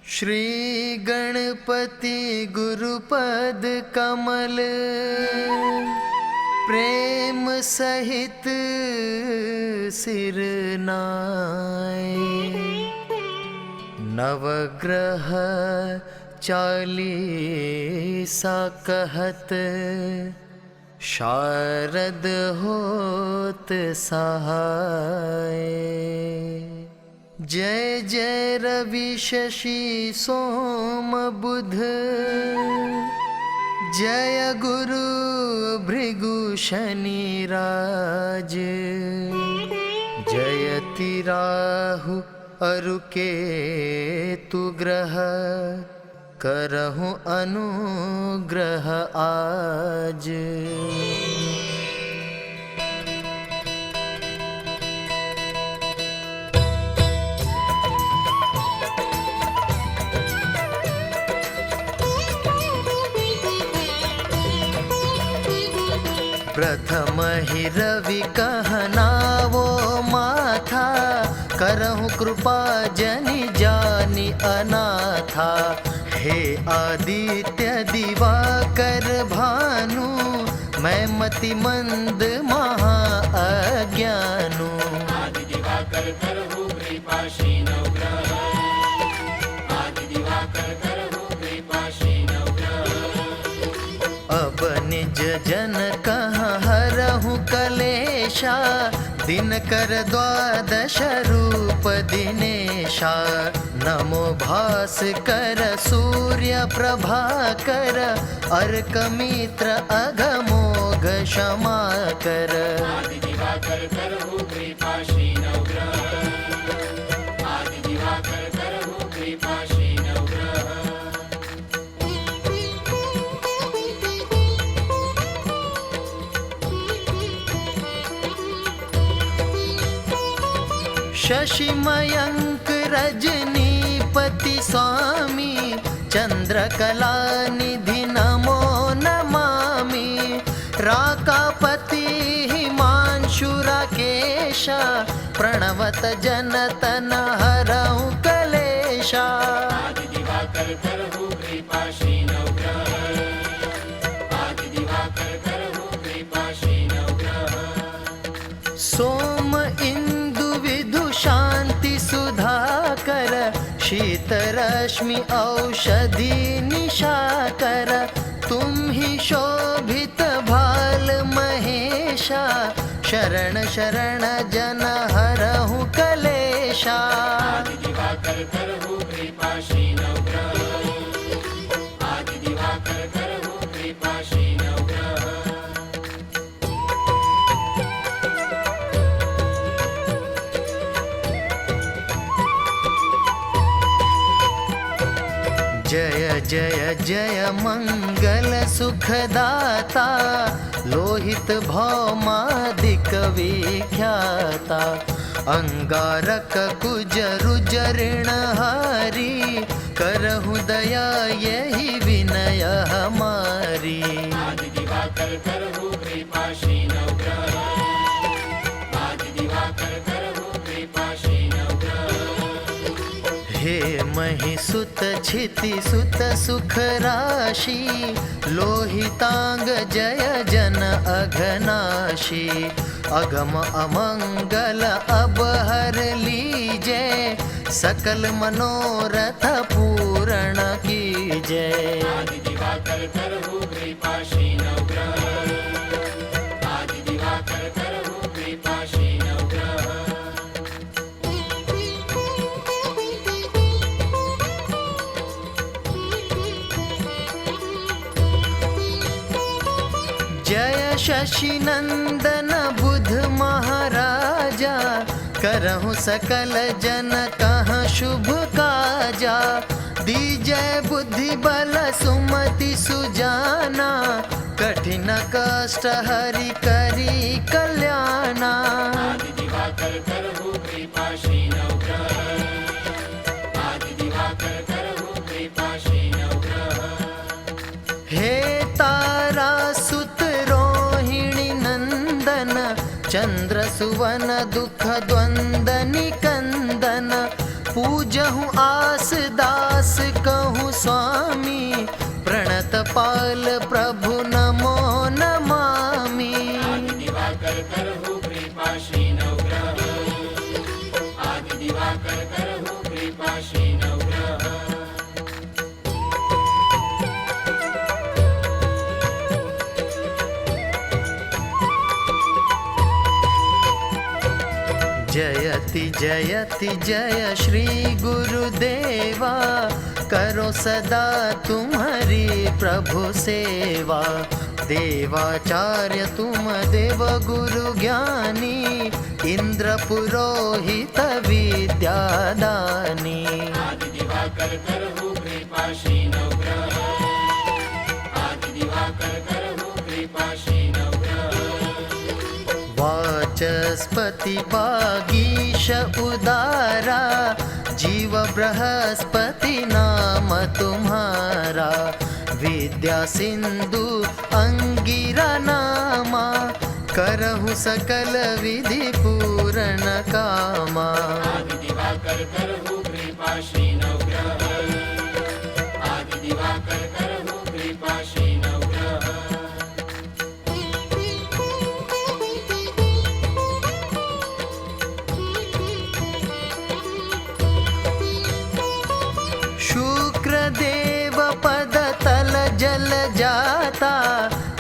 श्री गणपति गुरुपद कमल प्रेम सहित सिर नाय। नवग्रह चालीसा कहत शारद होत सहाय। जय जय रवि शशि सोम बुध, जय गुरु भृगु शनि राज। जयति राहु अरु केतु ग्रह, करहु अनुग्रह आज। प्रथम ही रवि कहनावो माथा, करहु कृपा जनि जानि अनाथा। हे आदित्य दिवाकर भानु, मैं मति मंद महा अज्ञानु। आदि दिवाकर करहु कृपा शीनौ ग्रह, आदि दिवाकर करहु कृपा शीनौ ग्रह। अब निज जन कहाँ हरहु कलेशा, दिन कर द्वादश रूप दिनेशा। नमो भास्कर सूर्य प्रभाकर, अर्क मित्र अघमोघ क्षमा कर। आदि दिवाकर करहु कृपा शीनौ ग्रह, आदि दिवाकर करहु कृपा शीनौ ग्रह। शशि मयंक रजनीपति स्वामी, चंद्रकला निधि नमो नमामि। राकापति हिमांशु राकेशा, प्रणवत जनतन हरहु कलेशा। आदि दिवाकर करहु कृपा शीनौ ग्रह, आदि दिवाकर करहु कृपा शीनौ ग्रह। सोम इंदु विधु शांति सुधाकर, शीत रश्मि औषधि निशाकर। तुम ही शोभित भाल महेशा, शरण शरण जन हरहु कलेशा। आदि दिवाकर करहु कृपा शीनौ ग्रह, आदि दिवाकर करहु कृपा शीनौ ग्रह। जय जय जय मंगल सुखदाता, लोहित भौमादिक विख्याता। अंगारक कुज रुजर ऋणहारी, करहु दया यही विनय हमारी। आदि दिवाकर करहु कृपा शीनौ ग्रह, आदि दिवाकर करहु कृपा शीनौ ग्रह। हे मही सुत क्षिति सुत सुख राशि, लोहितांग जय जन अघनाशी। अगम अमंगल अब हर लीजे, सकल मनोरथ पूर्ण कीजय। आदि दिवाकर करहु कृपा शीनौ ग्रह, आदि दिवाकर करहु कृपा शीनौ ग्रह। जय शशि नंदन बुध महाराजा, करहु सकल जन कहाँ शुभ काजा। दीजय बुद्धि बल सुमति सुजाना, कठिन कष्ट हरि करी कल्याणा। आदि दिवाकर करहु कृपा शीनौ ग्रह, आदि दिवाकर करहु कृपा शीनौ ग्रह। हे तारा सुत रोहिणी नंदन, चंद्र सुवन दुख द्वंद निकंदन। पूजहु आस दास कहूँ स्वामी, प्रणत पाल प्रभु नमो नमामि। आदि दिवाकर करहु कृपा श्री नवग्रह, आदि दिवाकर करहु कृपा श्री नवग्रह। जयति जयति जय श्री गुरुदेवा, करो सदा तुम्हारी प्रभु सेवा। देवाचार्य तुम देव गुरु ज्ञानी, इंद्र पुरोहित विद्यादानी। आदि दिवाकर करहु कृपा श्री नवग्रह, आदि दिवाकर करहु कृपा श्री नवग्रह। वाचस्पति वागीश उदारा, जीव बृहस्पति नाम तुम्हारा। विद्या सिंधु अंगिरा नामा, करहु सकल विधि पूर्ण कामा। आदि दिवाकर करहु कृपा श्री नवग्रह, आदि दिवाकर करहु कृपा श्री नवग्रह। शुक्रदेव पद तल जल जाता,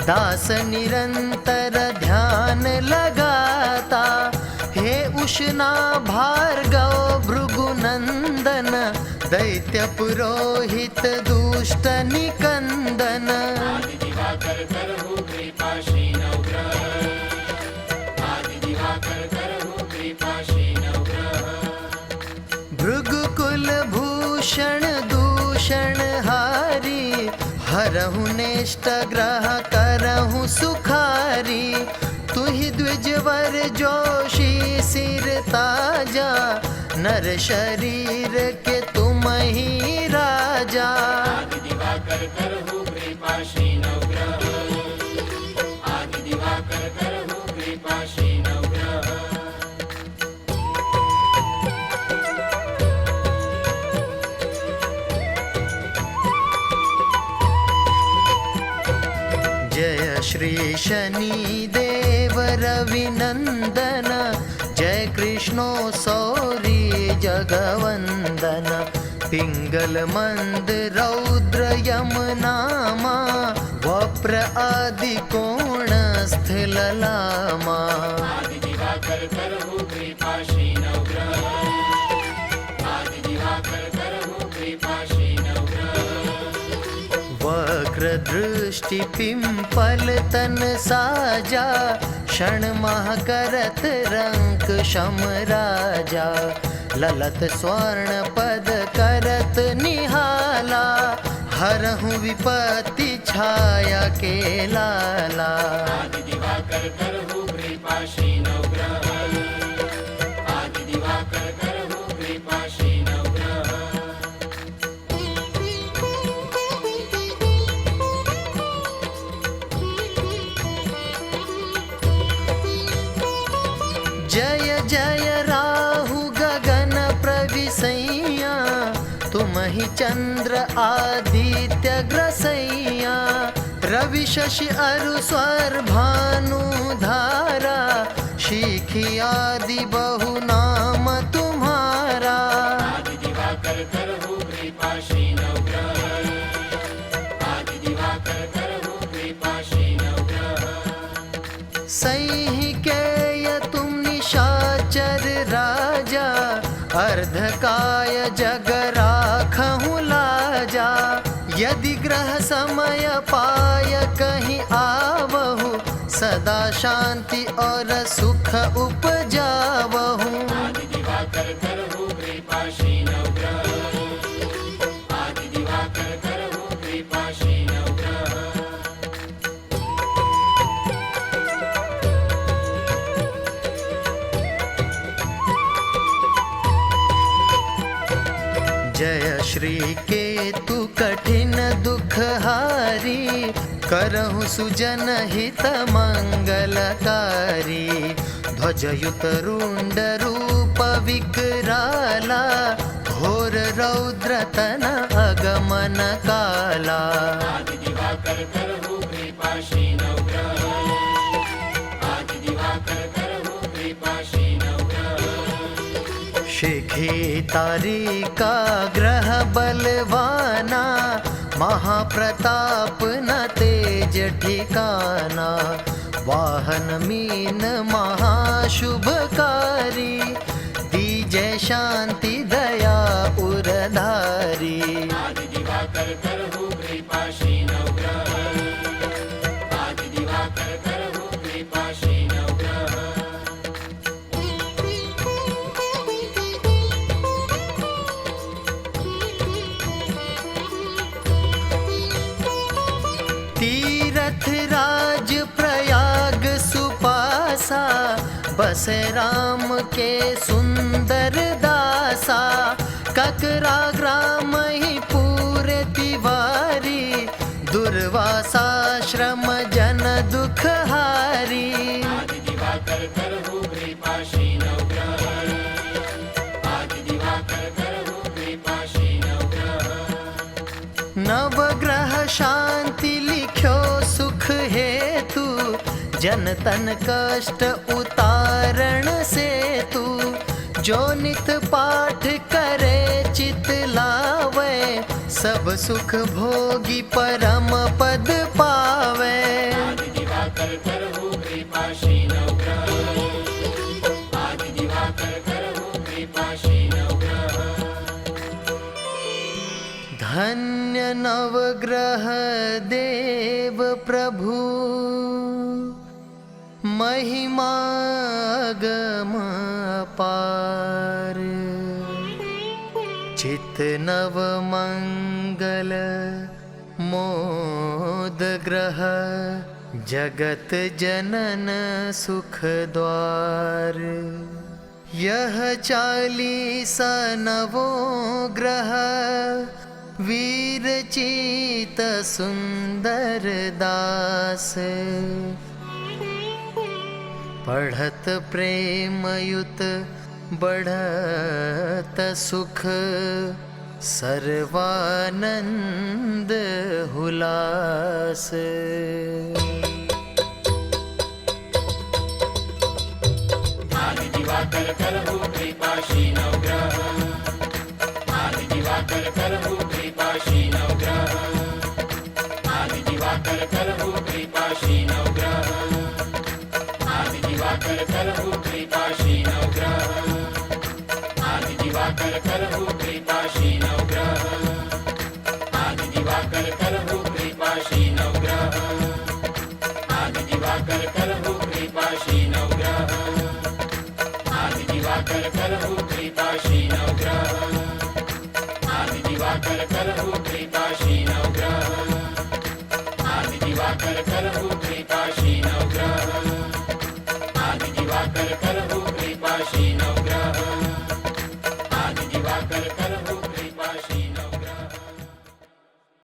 दास निरंतर ध्यान लगाता। हे उष्णा भार्गव भृगुनंदन, दैत्य पुरोहित दुष्ट निकंदन। आदि दिवाकर करहु कृपा श्री नवग्रह, आदि दिवाकर करहु कृपा श्री नवग्रह। भृगुकुल भूषण दूषण हारी, हरहु नेष्ट ग्रह करहु सुखारी। तुहि द्विजवर जोशी सिर ताजा, नर शरीर के तुम ही राजा। आदि दिवाकर करहु कृपा श्री नवग्रह, आदि दिवाकर करहु कृपा श्री नवग्रह। जय श्री शनि देव रविनंदन, जय कृष्णो सौरी जगवंदन। पिंगल मंद रौद्र यम नामा, वप्र आदि कोण स्थिल लामा। आदि दिवाकर करहु कृपा श्री नवग्रह, आदि दिवाकर करहु कृपा श्री नवग्रह। वक्र दृष्टि पिंपल तन साजा, क्षण माह करत रंक शम राजा। ललत स्वर्ण पद करत निहाला, हरहु विपत्ति छाया के लाला। आदि दिवाकर करहु कृपा श्री नवग्रह, आदि दिवाकर करहु कृपा श्री नवग्रह। जय जय राहु गगन प्रविसैया, तुम ही चंद्र आदित्य ग्रसैया। रवि शशि अरु स्वर भानु धारा, शिखी आदि बहु नाम तुम्हारा। आदि दिवाकर करहु कृपा श्री नवग्रह, आदि दिवाकर करहु कृपा श्री नवग्रह। सही केय तुम निशाचर राजा, अर्धकाय जग राखहु लाजा। यदि ग्रह समय पाय कहीं आवहु, सदा शांति और सुख उपजावहु। आदि दिवाकर करहु कृपा श्री नवग्रह, आदि दिवाकर करहु कृपा श्री नवग्रह। जय श्री केतु कठिन दुख हारी, करहु सुजन हित मंगलकारी। ध्वजयुत रुंड रूप विकराला, सनातन अगमन काला। आदि दिवाकर करहु कृपाशीन उग्र, आदि दिवाकर करहु कृपाशीन उग्र। शिखी तारिका ग्रह बलवाना, महाप्रताप न तेज ठिकाना। वाहन मीन महाशुभकारी, दीजय शांति दया उरधारी। आदि दिवाकर करहु कृपाशीन उग्र, आदि दिवाकर करहु कृपाशीन उग्र। तीरथ राज प्रयाग सुपासा, बसे राम के सुंदर दासा। ककरा ग्राम ही पूरे तिवारी, दुर्वासाश्रम जन दुख हारी। आदि दिवाकर करहु कृपाशीन उग्र, आदि दिवाकर करहु कृपाशीन उग्र। नवग्रह शांति लिख्यो सुख हेतु, जन तन कष्ट उतारण से तू। जो नित पाठ करे चित लावे, सब सुख भोगी परम पद पावे। आदि दिवाकर करहु कृपाशीन उग्र, आदि दिवाकर करहु कृपाशीन उग्र। धन्य नवग्रह देव प्रभु, महिमा गम अपार। चित नव मंगल मोद ग्रह, जगत जनन सुख द्वार। यह 40 नवो ग्रह, वीर चित सुंदर दास। पढ़त प्रेमयुत बढ़त सुख, सर्वानंद हुलास। आदि दिवाकर करहु कृपाशीन उग्र, आदि दिवाकर करहु कृपाशीन उग्र। आदि दिवाकर करहु कृपाशीन उग्र, आदि दिवाकर करहु कृपाशीन उग्र। आदि दिवाकर करहु कृपाशीन उग्र, आदि दिवाकर करहु कृपाशीन उग्र। आदि दिवाकर करहु कृपाशीन उग्र, आदि दिवाकर करहु कृपाशीन उग्र। आदि दिवाकर करहु